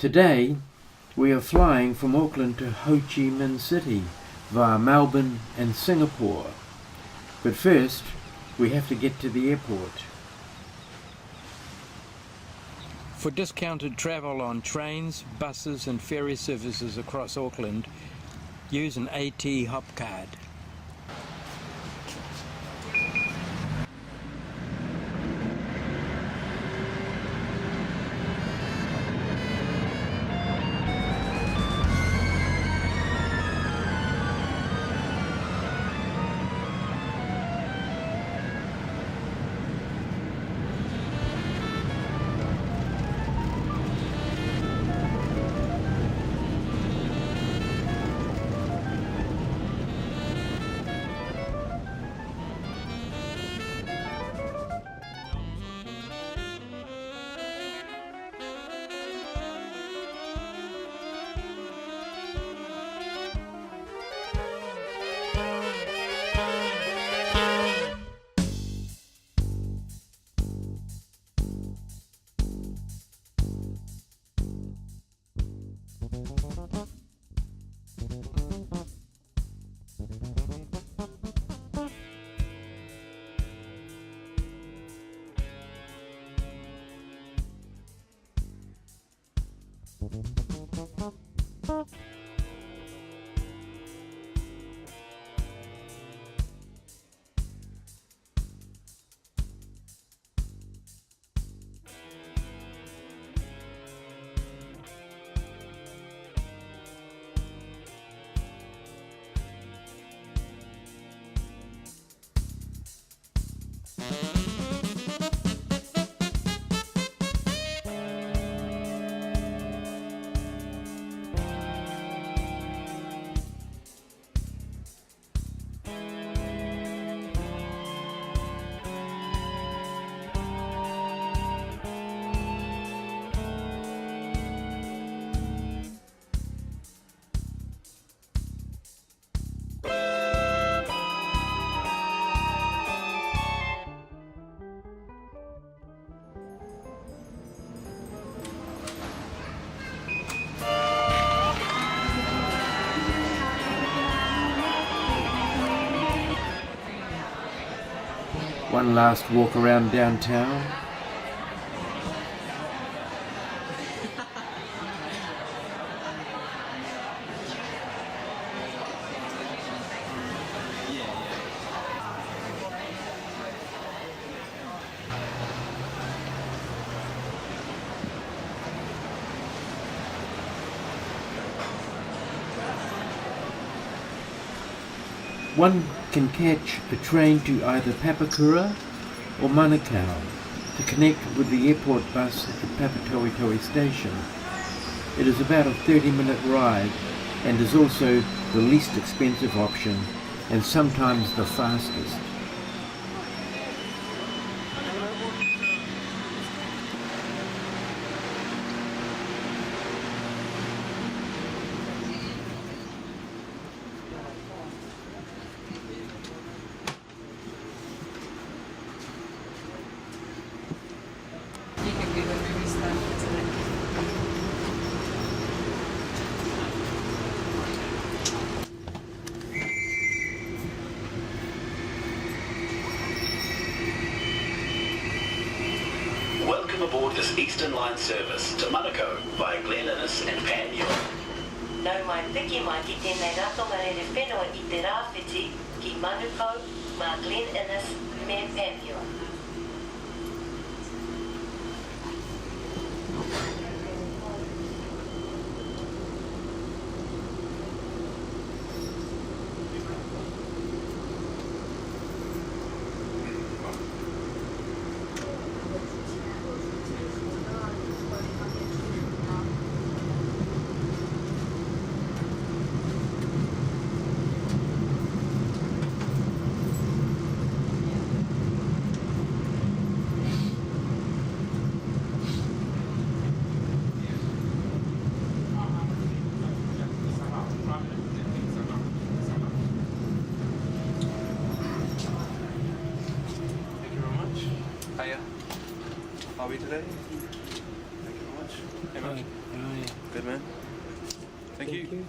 Today, we are flying from Auckland to Ho Chi Minh City via Melbourne and Singapore. But first, we have to get to the airport. For discounted travel on trains, buses and ferry services across Auckland, use an AT Hop card. One last walk around downtown. One can catch a train to either Papakura or Manukau to connect with the airport bus at Papatoetoe station. It is about a 30-minute ride and is also the least expensive option and sometimes the fastest. Welcome aboard this Eastern Line service to Manukau via Glen Innes and Panmure. Nau mai piki mai ki tēnei ratonga re whenua i te rāwhiti ki Manukau, mā Glen Innes me Panmure. Hiya. How are we today? Thank you very much. Hey, man. Aye. Good, man. Thank you.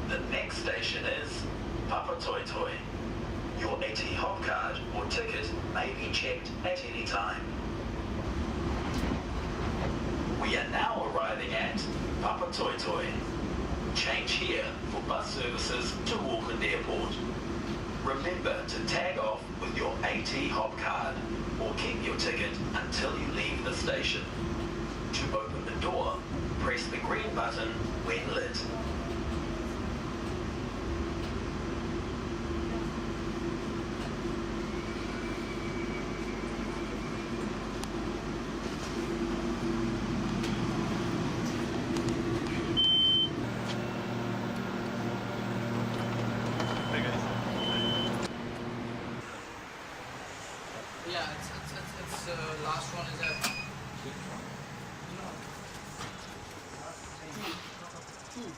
The next station is Papatoetoe. Your AT hop card or ticket may be checked at any time. We are now arriving at Papatoetoe. Change here for bus services to Auckland Airport. Remember to tag off with your AT hop card or keep your ticket until you leave the station. To open the door, press the green button when lit. Hey, guys. Yeah, it's last one is at two.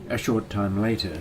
A short time later,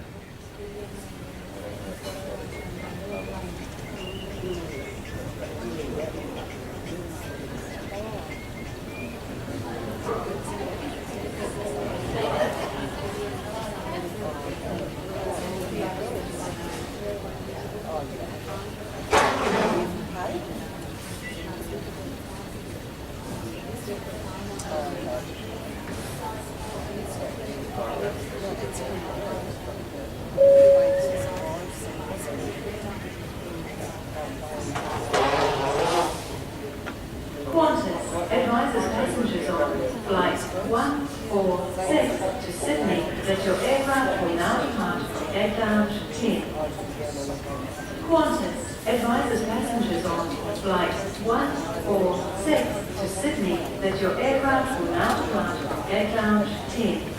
Qantas advises passengers on flight 146 to Sydney that your aircraft will now depart from gate lounge 10. Qantas advises passengers on flight 146 to Sydney that your aircraft will now depart from gate lounge 10.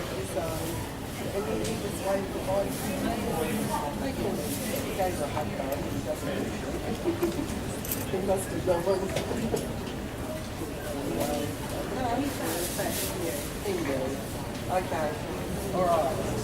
Okay, all right.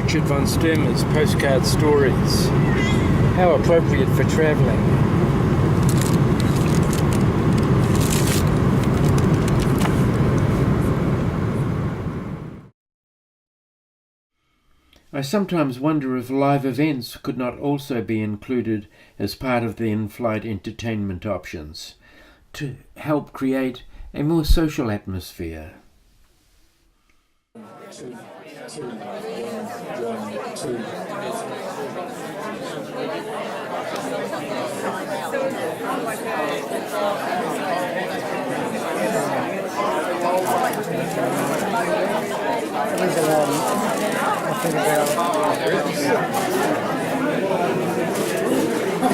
Richard von Sturmer's postcard stories. How appropriate for travelling. I sometimes wonder if live events could not also be included as part of the in-flight entertainment options to help create a more social atmosphere.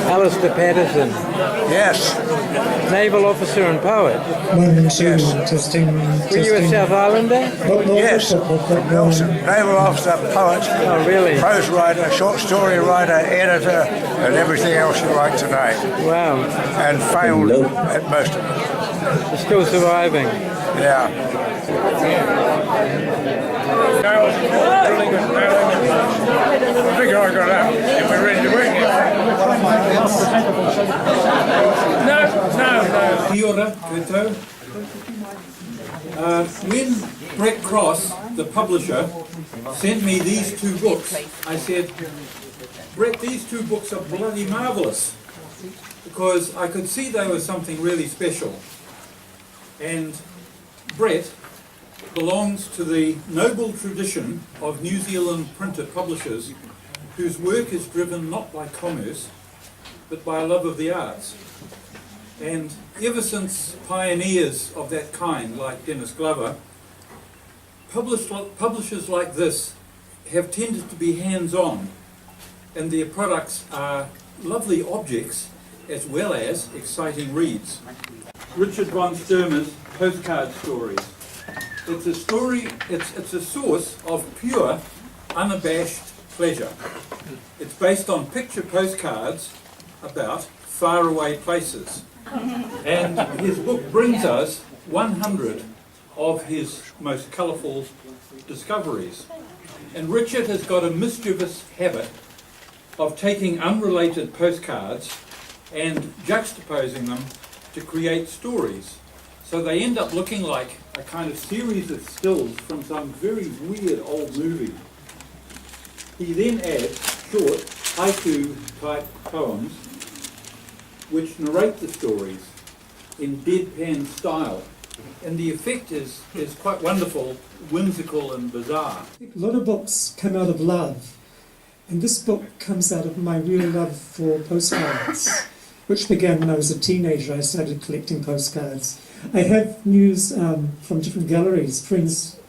Alistair Patterson, Yes, naval officer and poet. 1 and 2, testing. Were you a South Islander? yes. Naval officer, poet, Oh, really? prose writer, short story writer, editor, and everything else you like today. Wow. And failed at most of it. You're still surviving. Yeah. I figure I got up and we're ready to work now. Kia ora, koutou. When Brett Cross, the publisher, sent me these 2 books, I said, Brett, these 2 books are bloody marvellous, because I could see they were something really special. And Brett belongs to the noble tradition of New Zealand printer publishers whose work is driven not by commerce, but by a love of the arts. And ever since pioneers of that kind, like Dennis Glover, publishers like this have tended to be hands-on, and their products are lovely objects as well as exciting reads. Richard von Sturmer's Postcard Stories. It's a story, it's a source of pure, unabashed pleasure. It's based on picture postcards about faraway places. And his book brings us 100 of his most colourful discoveries. And Richard has got a mischievous habit of taking unrelated postcards and juxtaposing them to create stories. So they end up looking like a kind of series of stills from some very weird old movie. He then adds short haiku-type poems which narrate the stories in deadpan style. And the effect is quite wonderful, whimsical and bizarre. A lot of books come out of love, and this book comes out of my real love for postcards, which began when I was a teenager. I started collecting postcards. I have news from different galleries, friends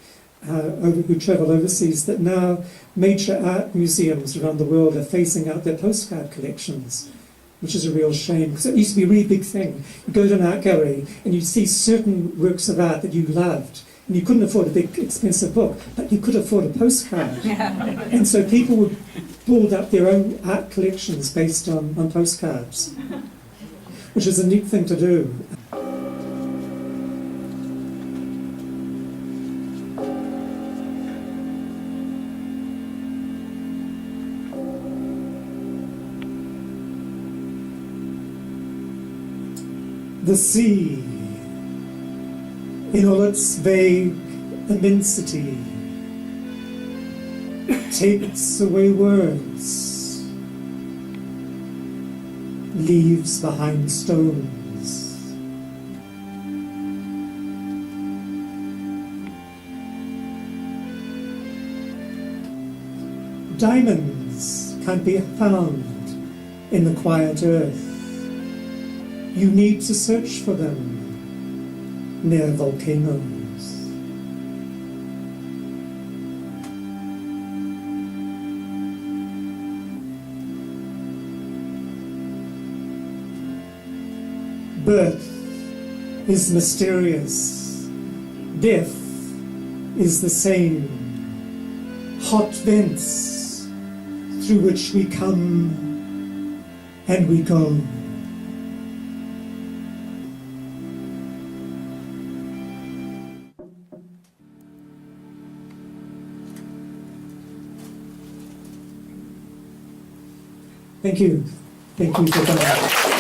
who travel overseas, that now major art museums around the world are phasing out their postcard collections, which is a real shame, because it used to be a really big thing. You go to an art gallery and you see certain works of art that you loved, and you couldn't afford a big expensive book, but you could afford a postcard. And so people would build up their own art collections based on postcards, which is a neat thing to do. The sea, in all its vague immensity, takes away words, leaves behind stones. Diamonds can't be found in the quiet earth. You need to search for them near volcanoes. Birth is mysterious. Death is the same. Hot vents through which we come and we go. Thank you. Thank you for coming.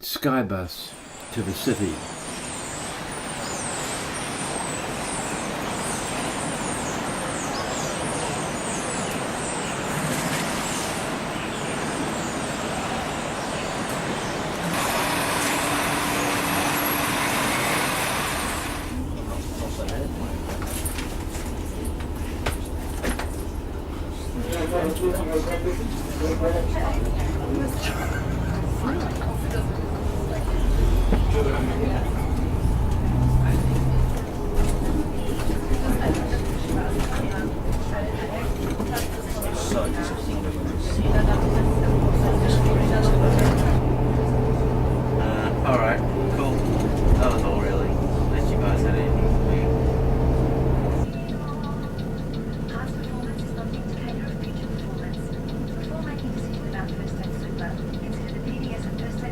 Skybus to the city. Alright, cool. That was all really. Unless you guys had anything for me. Past performance is not an indicator of future performance. Before making a decision about first aid super, consider the PDS and first aid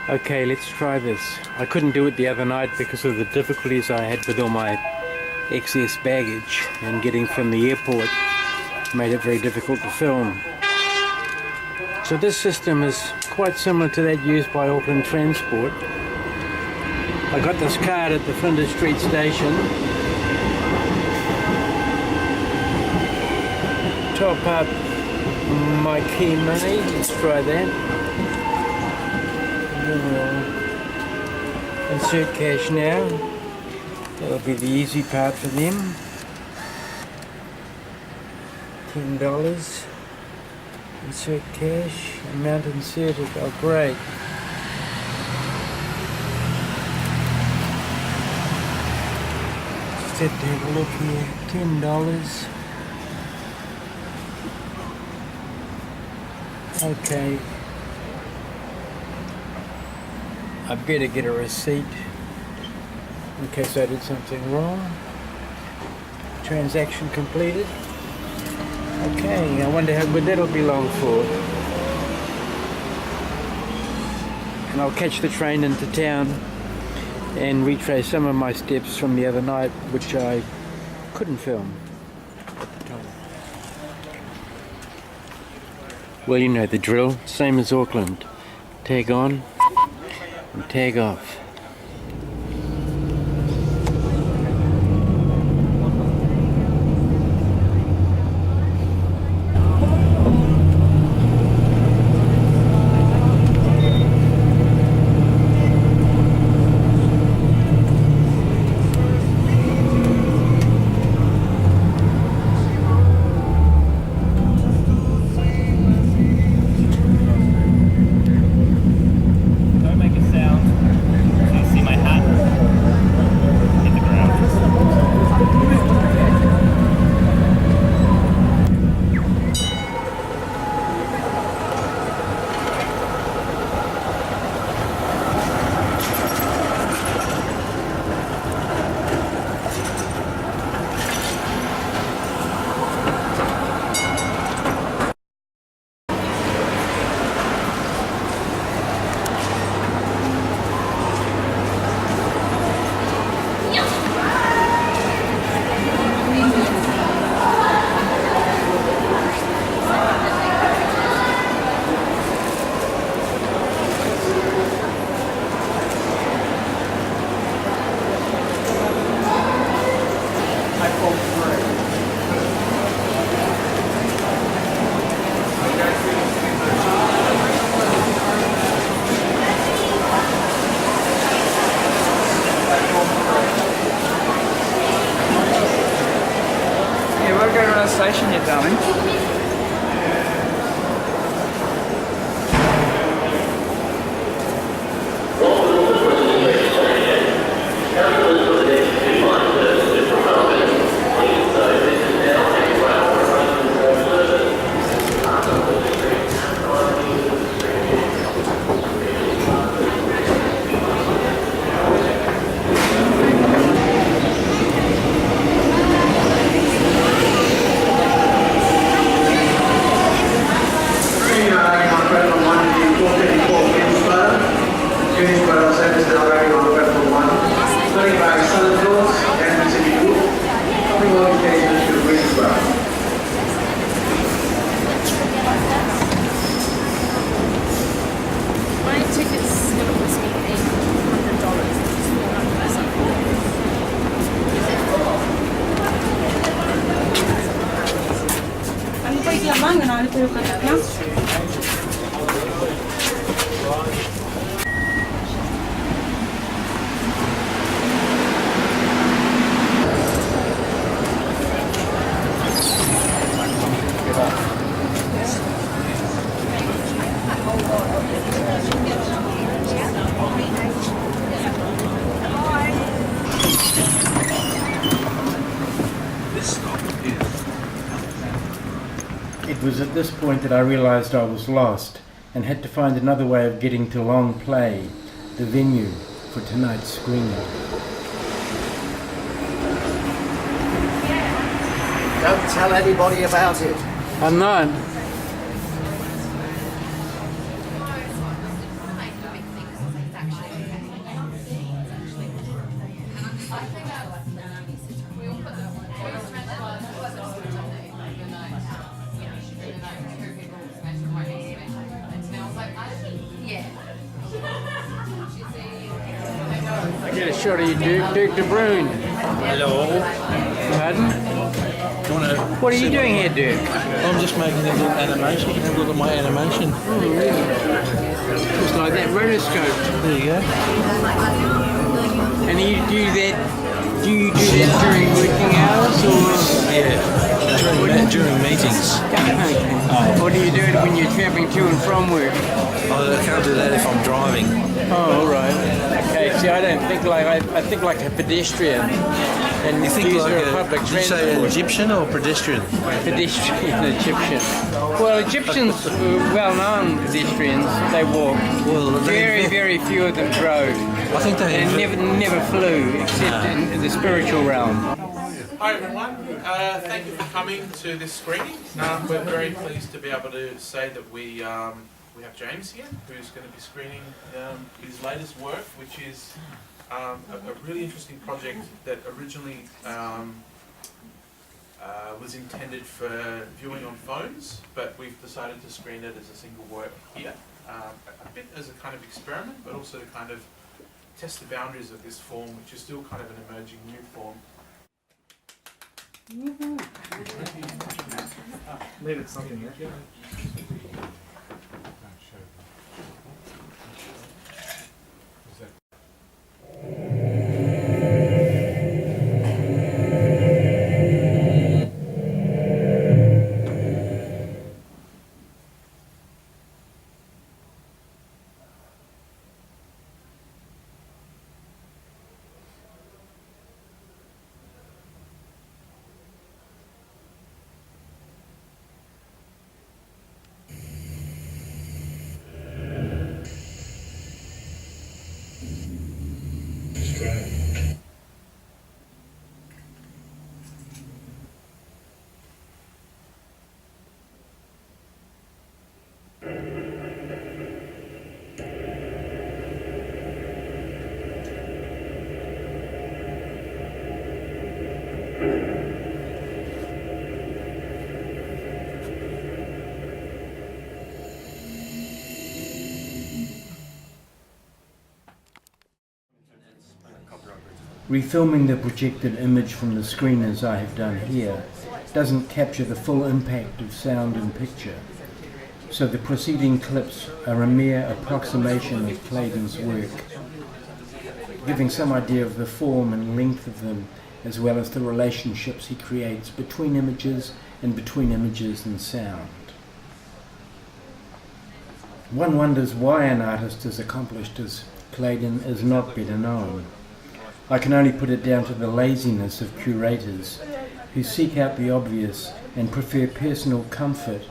Okay, let's try this. I couldn't do it the other night because of the difficulties I had with all my excess baggage, and getting from the airport made it very difficult to film. So this system is quite similar to that used by Auckland Transport. I got this card at the Flinders Street station. Top up my key money. Let's try that. Insert cash now. That'll be the easy part for them. $10. Insert cash. Amount inserted. Oh, great. Just have to have a look here. $10. Okay. I better get a receipt in case I did something wrong. Transaction completed. Okay, I wonder how good that'll be long for. And I'll catch the train into town and retrace some of my steps from the other night, which I couldn't film at the time. Well, you know the drill, same as Auckland. Tag on and tag off. Station yet, darling. It was at this point that I realised I was lost and had to find another way of getting to Long Play, the venue for tonight's screening. Don't tell anybody about it. I'm not. Get a shot of you, Dirk de Bruin. Hello. Pardon? What are you doing here, Dirk? I'm just making a little animation. Have a look at my animation. Oh, really? Just like that rotoscope. There you go. And do you do that during working hours or? Yeah, during meetings. Okay. Or do you do it when you're travelling to and from work? I can't do that if I'm driving. Oh, all right. Okay. See, I don't think like I think like a pedestrian. And you think like a public did you say an Egyptian or pedestrian? Pedestrian, Egyptian. Well, Egyptians were well-known pedestrians. They walked. Well, very few of them drove. I think they never flew, except in the spiritual realm. Hi everyone, thank you for coming to this screening. We're very pleased to be able to say that we have James here, who's going to be screening his latest work, which is a really interesting project that originally was intended for viewing on phones, but we've decided to screen it as a single work here, a bit as a kind of experiment, but also to kind of test the boundaries of this form, which is still kind of an emerging new form. Needed something, yeah? Refilming the projected image from the screen as I have done here doesn't capture the full impact of sound and picture, so the preceding clips are a mere approximation of Claydon's work, giving some idea of the form and length of them, as well as the relationships he creates between images and between images and sound. One wonders why an artist as accomplished as Claydon is not better known. I can only put it down to the laziness of curators who seek out the obvious and prefer personal comfort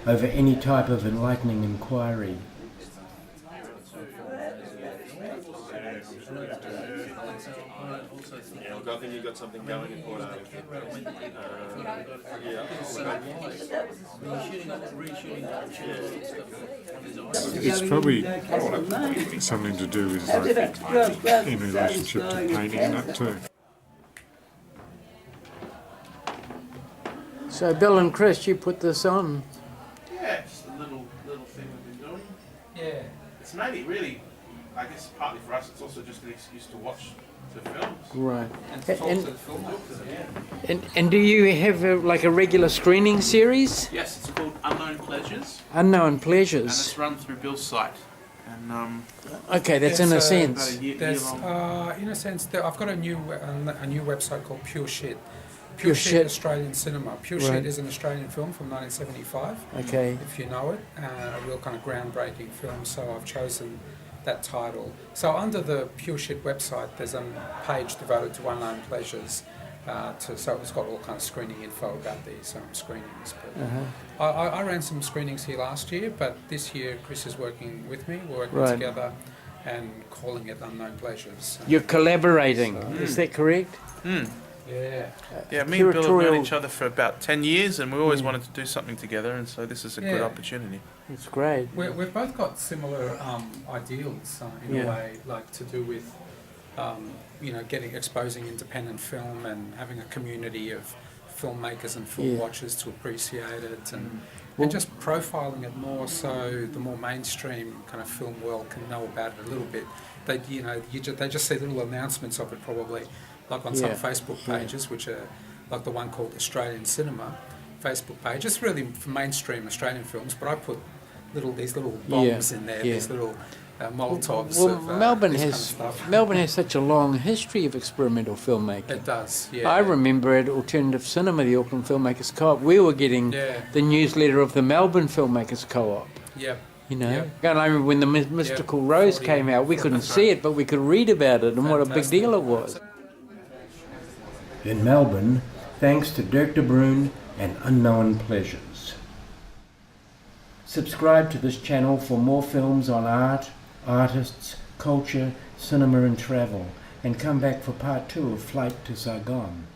over any type of enlightening inquiry. I think you've got something going in Port It's probably something to do with, like, in relationship to painting and that too. So Bill and Chris, you put this on? Yeah, just a little thing we've been doing. Yeah, it's mainly really, I guess partly for us, it's also just an excuse to watch the films. Right. And to talk to the film actors. And do you have a regular screening series? Yes, it's called Unknown Pleasures. Unknown Pleasures. And it's run through Bill's site. And okay, that's in a sense. in a sense, I've got a new website called Pure Shit. Pure Shit Australian Cinema. Pure right. Shit is an Australian film from 1975. Okay. If you know it, a real kind of groundbreaking film. So I've chosen that title. So under the Pure Shit website, there's a page devoted to Unknown Pleasures. So it's got all kind of screening info about these screenings. But I ran some screenings here last year, but this year Chris is working with me. We're working together and calling it Unknown Pleasures. You're collaborating, is that correct? Yeah. Yeah, me and Bill have known each other for about 10 years and we always wanted to do something together, and so this is a good opportunity. It's great. We've both got similar ideals in a way, like to do with exposing independent film and having a community of filmmakers and film watchers to appreciate it, and just profiling it more so the more mainstream kind of film world can know about it a little bit. They they just see little announcements of it probably, like on some Facebook pages, which are like the one called Australian Cinema Facebook page. It's really for mainstream Australian films, but I put these little bombs in there, these little Molotovs. Well, of, Melbourne this Melbourne has such a long history of experimental filmmaking. It does, yeah. I remember at Alternative Cinema, the Auckland Filmmakers Co-op, we were getting the newsletter of the Melbourne Filmmakers Co-op. Yep. You know, and I remember when the Mystical Rose came out, we couldn't see it, but we could read about it and what a big deal it was. In Melbourne, thanks to Dirk de Bruin and Unknown Pleasures. Subscribe to this channel for more films on art, artists, culture, cinema and travel, and come back for part 2 of Flight to Saigon.